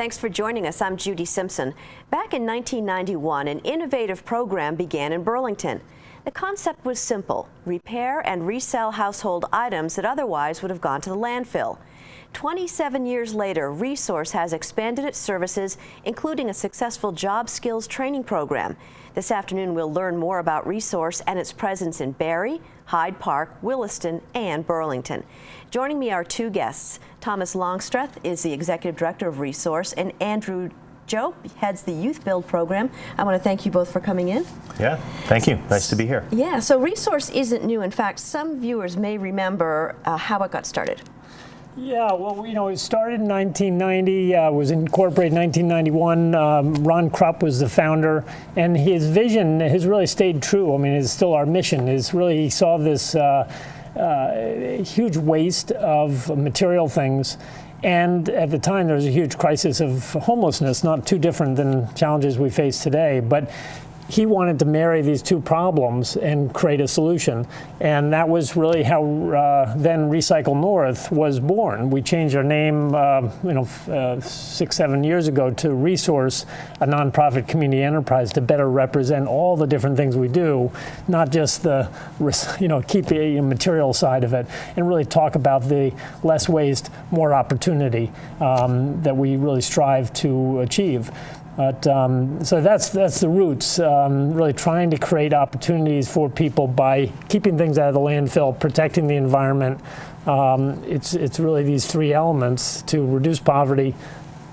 Thanks for joining us. I'm Judy Simpson. Back in 1991, an innovative program began in Burlington. The concept was simple: repair and resell household items that otherwise would have gone to the landfill. 27 years later, Resource has expanded its services, including a successful job skills training program. This afternoon, we'll learn more about Resource and its presence in Barre, Hyde Park, Williston, and Burlington. Joining me are two guests. Thomas Longstreth is the Executive Director of Resource, and Andrew Joe heads the Youth Build program. I want to thank you both for coming in. Yeah, thank you. Nice to be here. Yeah, so Resource isn't new. In fact, some viewers may remember how it got started. Yeah, well, it started in 1990, was incorporated in 1991. Ron Krupp was the founder, and his vision has really stayed true. I mean, it's still our mission. Is really, he saw this huge waste of material things, and at the time there was a huge crisis of homelessness, not too different than challenges we face today. But he wanted to marry these two problems and create a solution, and that was really how then Recycle North was born. We changed our name 6-7 years ago to Resource, a nonprofit community enterprise, to better represent all the different things we do, not just the keep the material side of it, and really talk about the less waste, more opportunity that we really strive to achieve. But, so that's the roots, really trying to create opportunities for people by keeping things out of the landfill, protecting the environment. It's really these three elements to reduce poverty,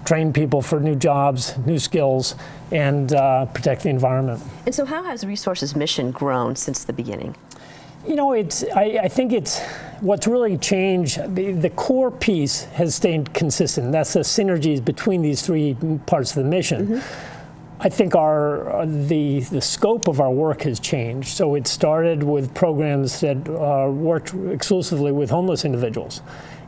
train people for new jobs, new skills, and protect the environment. And so how has Resource's mission grown since the beginning? I think it's what's really changed. The core piece has stayed consistent. That's the synergies between these three parts of the mission. Mm-hmm. I think the scope of our work has changed. So it started with programs that worked exclusively with homeless individuals,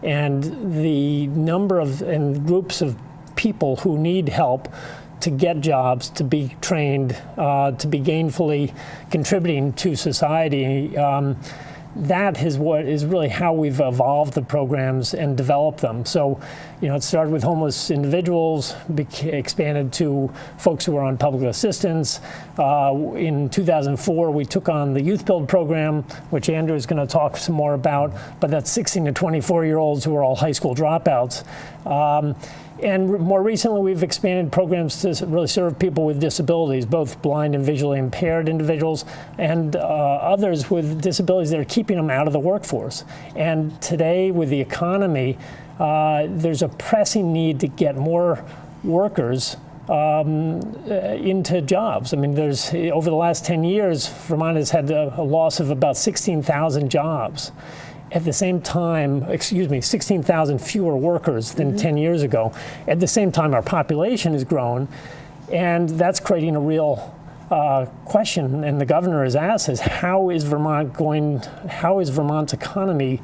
and the number of and groups of people who need help to get jobs, to be trained, to be gainfully contributing to society. That is what is really how we've evolved the programs and developed them. So, it started with homeless individuals, expanded to folks who were on public assistance. In 2004, we took on the Youth Build program, which Andrew is going to talk some more about, but that's 16 to 24-year-olds who are all high school dropouts. And more recently, we've expanded programs to really serve people with disabilities, both blind and visually impaired individuals and others with disabilities that are keeping them out of the workforce. And today, with the economy, there's a pressing need to get more workers into jobs. I mean, over the last 10 years, Vermont has had a loss of about 16,000 jobs. At the same time, 16,000 fewer workers than 10 years ago. At the same time, our population has grown, and that's creating a real question. And the governor has asked us, how is Vermont's economy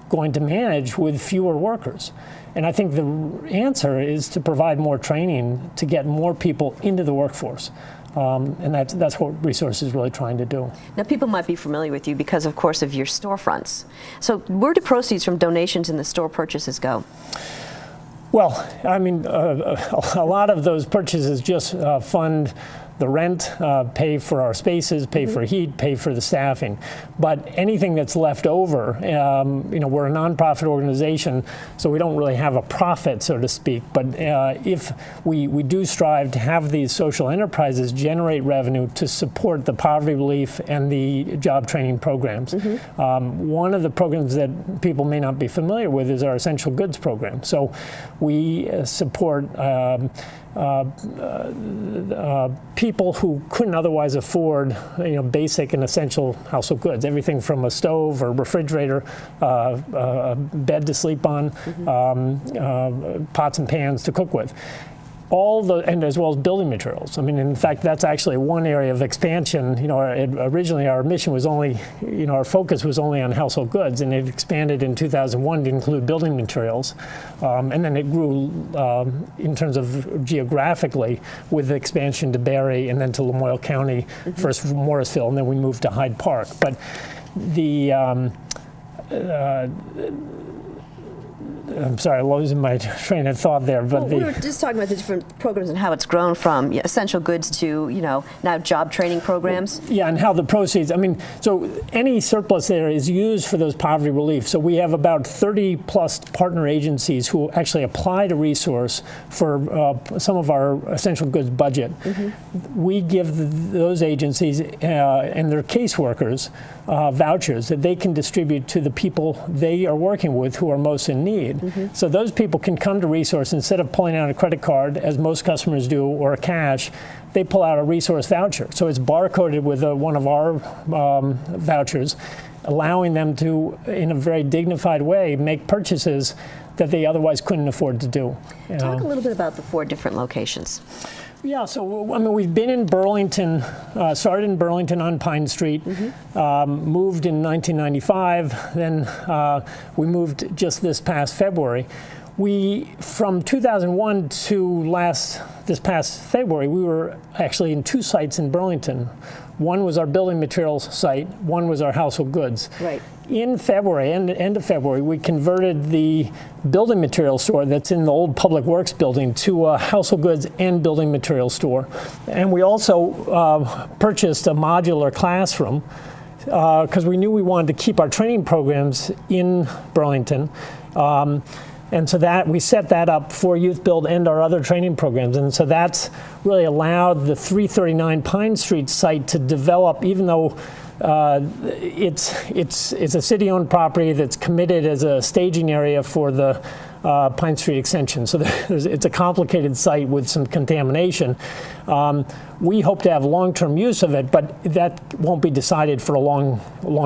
going to manage with fewer workers? And I think the answer is to provide more training to get more people into the workforce. And that's what Resource is really trying to do. Now, people might be familiar with you because, of course, of your storefronts. So where do proceeds from donations and the store purchases go? Well, I mean, a lot of those purchases just fund the rent, pay for our spaces, pay for heat, pay for the staffing. But anything that's left over, we're a nonprofit organization, so we don't really have a profit, so to speak. But if we do strive to have these social enterprises generate revenue to support the poverty relief and the job training programs. One of the programs that people may not be familiar with is our essential goods program. So we support people who couldn't otherwise afford, basic and essential household goods, everything from a stove or refrigerator, a bed to sleep on, pots and pans to cook with. And as well as building materials. I mean, in fact, that's actually one area of expansion. Originally our mission was only, our focus was only on household goods, and it expanded in 2001 to include building materials. And then it grew in terms of geographically with the expansion to Barre and then to Lamoille County, first Morrisville, and then we moved to Hyde Park. But I'm sorry, losing my train of thought there. But we were just talking about the different programs and how it's grown from essential goods to, now job training programs. Yeah, and how the proceeds, so any surplus there is used for those poverty relief. So we have about 30 plus partner agencies who actually apply to resource for some of our essential goods budget. We give those agencies and their caseworkers vouchers that they can distribute to the people they are working with who are most in need. So those people can come to resource instead of pulling out a credit card, as most customers do, or cash. They pull out a resource voucher. So it's barcoded with one of our vouchers, allowing them to, in a very dignified way, make purchases that they otherwise couldn't afford to do. Talk a little bit about the 4 different locations. Yeah, so we've been in Burlington, started in Burlington on Pine Street, moved in 1995, then we moved just this past February. From 2001 to this past February, we were actually in 2 sites in Burlington. One was our building materials site, one was our household goods. Right. In February, end of February, we converted the building materials store that's in the old Public Works building to a household goods and building materials store. And we also purchased a modular classroom because we knew we wanted to keep our training programs in Burlington. And so that we set that up for Youth Build and our other training programs. And so that's really allowed the 339 Pine Street site to develop, even though it's a city-owned property that's committed as a staging area for the Pine Street extension. So it's a complicated site with some contamination. We hope to have long-term use of it, but that won't be decided for a long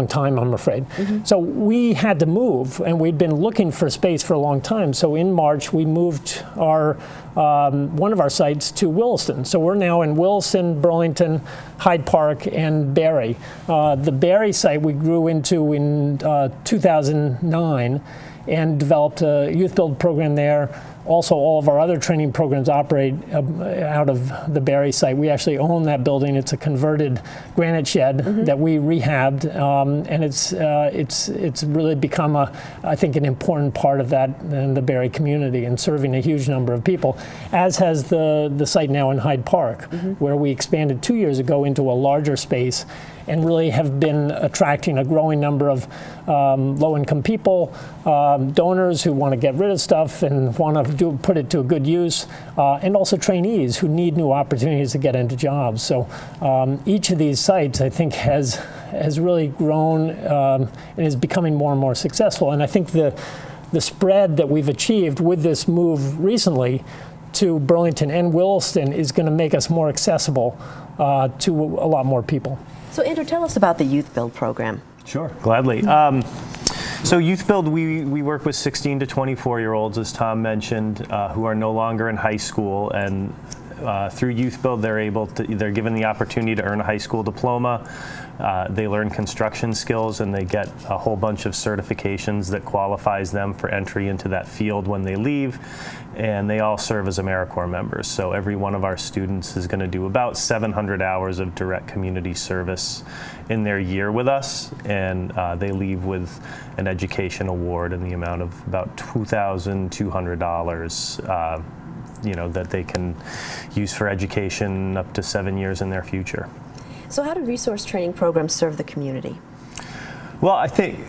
time, I'm afraid. So we had to move, and we'd been looking for space for a long time. So in March, we moved one of our sites to Williston. So we're now in Williston, Burlington, Hyde Park, and Barre. The Barre site we grew into in 2009 and developed a youth build program there. Also, all of our other training programs operate out of the Barre site. We actually own that building. It's a converted granite shed that we rehabbed, and it's really become I think an important part of that in the Barre community and serving a huge number of people, as has the site now in Hyde Park, where we expanded 2 years ago into a larger space and really have been attracting a growing number of low-income people, donors who want to get rid of stuff and want to put it to a good use, and also trainees who need new opportunities to get into jobs. So each of these sites, I think, has really grown and is becoming more and more successful. And I think the spread that we've achieved with this move recently to Burlington and Williston is going to make us more accessible to a lot more people. So Andrew, tell us about the Youth Build program. Sure, gladly. So Youth Build, we work with 16 to 24-year-olds, as Tom mentioned, who are no longer in high school, and through Youth Build, they're given the opportunity to earn a high school diploma. They learn construction skills, and they get a whole bunch of certifications that qualifies them for entry into that field when they leave. And they all serve as AmeriCorps members. So every one of our students is going to do about 700 hours of direct community service in their year with us, and they leave with an education award in the amount of about $2,200. That they can use for education up to 7 years in their future. So how do resource training programs serve the community? Well, I think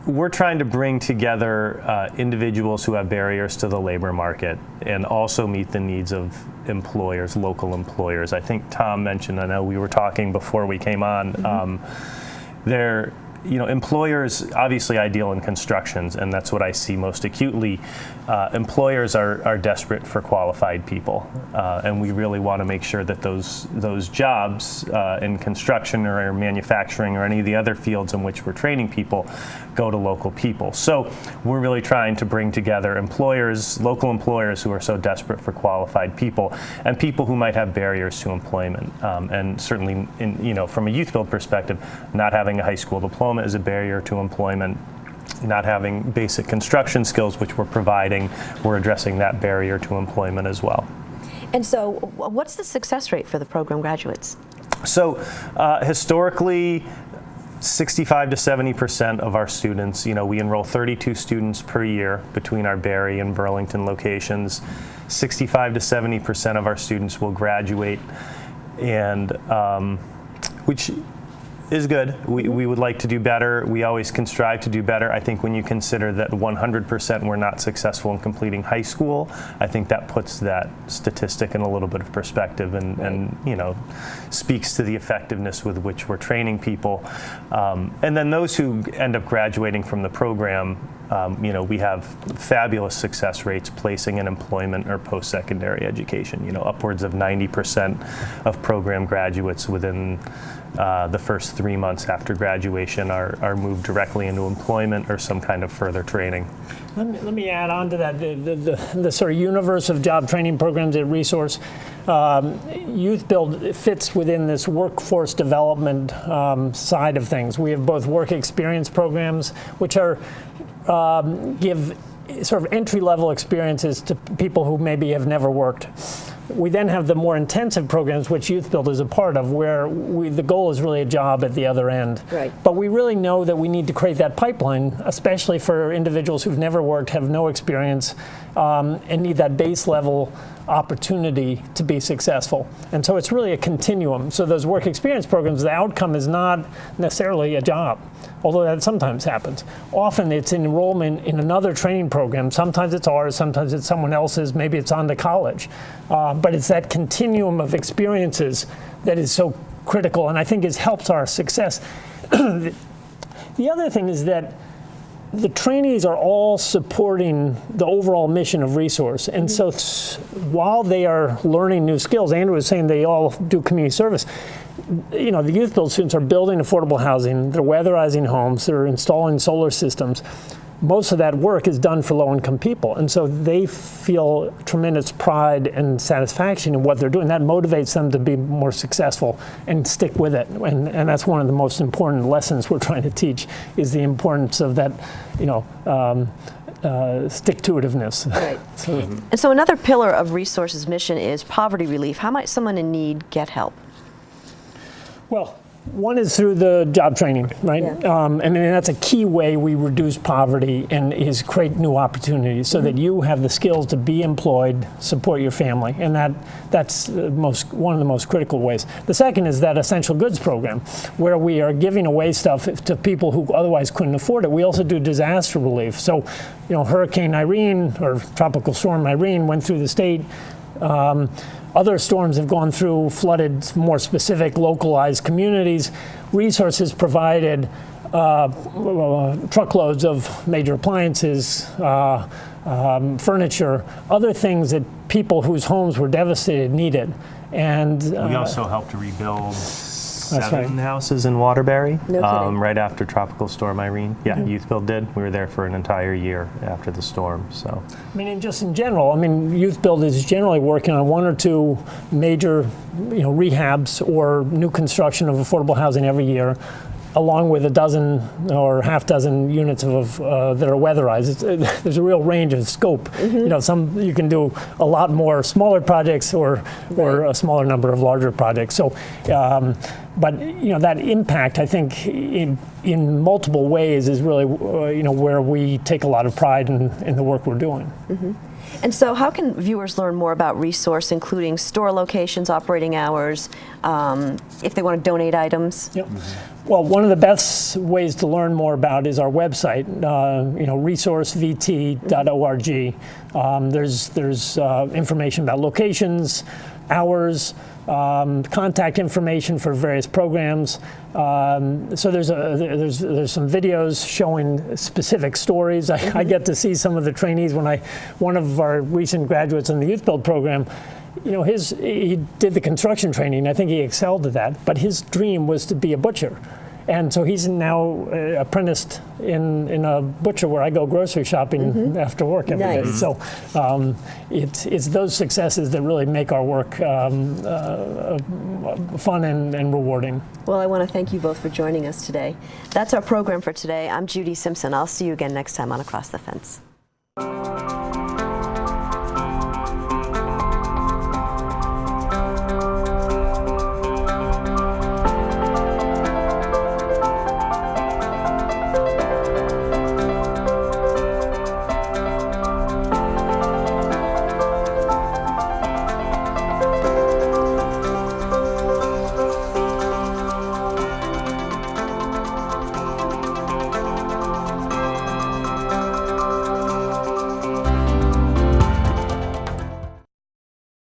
we're trying to bring together individuals who have barriers to the labor market and also meet the needs of employers, local employers. I think Tom mentioned, I know we were talking before we came on, employers, obviously ideal in constructions, and that's what I see most acutely. Employers are desperate for qualified people, and we really want to make sure that those jobs in construction or manufacturing or any of the other fields in which we're training people go to local people. So we're really trying to bring together employers, local employers who are so desperate for qualified people, and people who might have barriers to employment. And certainly, from a Youth Build perspective, not having a high school diploma is a barrier to employment. Not having basic construction skills, which we're providing, we're addressing that barrier to employment as well. And so what's the success rate for the program graduates? So historically, 65 to 70% of our students, we enroll 32 students per year between our Barre and Burlington locations. 65 to 70% of our students will graduate, and which is good. We would like to do better. We always can strive to do better. I think when you consider that 100% were not successful in completing high school, I think that puts that statistic in a little bit of perspective and speaks to the effectiveness with which we're training people. And then those who end up graduating from the program, we have fabulous success rates placing in employment or post-secondary education. Upwards of 90% of program graduates within the first 3 months after graduation are moved directly into employment or some kind of further training. Let me add on to that, the sort of universe of job training programs at Resource. Youth Build fits within this workforce development side of things. We have both work experience programs, which are give sort of entry-level experiences to people who maybe have never worked. We then have the more intensive programs, which Youth Build is a part of, where the goal is really a job at the other end. Right. But we really know that we need to create that pipeline, especially for individuals who've never worked, have no experience, and need that base level opportunity to be successful. And so it's really a continuum. So those work experience programs, the outcome is not necessarily a job, although that sometimes happens. Often it's an enrollment in another training program. Sometimes it's ours, sometimes it's someone else's, maybe it's on to college. But it's that continuum of experiences that is so critical, and I think has helped our success. The other thing is that the trainees are all supporting the overall mission of Resource. And so while they are learning new skills, Andrew was saying they all do community service. The Youth Build students are building affordable housing, they're weatherizing homes, they're installing solar systems. Most of that work is done for low-income people, and so they feel tremendous pride and satisfaction in what they're doing. That motivates them to be more successful and stick with it, and that's one of the most important lessons we're trying to teach, is the importance of that, stick-to-itiveness. Right. And so another pillar of Resource's mission is poverty relief. How might someone in need get help? Well, one is through the job training, right? Yeah. And that's a key way we reduce poverty and is create new opportunities so that you have the skills to be employed, support your family, and that's one of the most critical ways. The second is that essential goods program, where we are giving away stuff to people who otherwise couldn't afford it. We also do disaster relief. So, Hurricane Irene or Tropical Storm Irene went through the state. Other storms have gone through, flooded more specific, localized communities. Resources provided truckloads of major appliances, furniture, other things that people whose homes were devastated needed. And we also helped rebuild That's 7 right. houses in Waterbury, No kidding. right after Tropical Storm Irene. Yeah, Youth Build did. We were there for an entire year after the storm. So, and just in general, Youth Build is generally working on 1 or 2 major, rehabs or new construction of affordable housing every year, along with a dozen or half dozen units of that are weatherized. There's a real range of scope. Some you can do a lot more smaller projects or a smaller number of larger projects. So, but that impact, I think, in multiple ways is really where we take a lot of pride in the work we're doing. And so how can viewers learn more about Resource, including store locations, operating hours, if they want to donate items? Yep. Well, one of the best ways to learn more about is our website, resourcevt.org. There's information about locations, hours, contact information for various programs. So there's some videos showing specific stories. I get to see some of the trainees one of our recent graduates in the Youth Build program. He did the construction training. I think he excelled at that. But his dream was to be a butcher. And so he's now apprenticed in a butcher where I go grocery shopping after work every day. So it's those successes that really make our work fun and rewarding. Well, I want to thank you both for joining us today. That's our program for today. I'm Judy Simpson. I'll see you again next time on Across the Fence.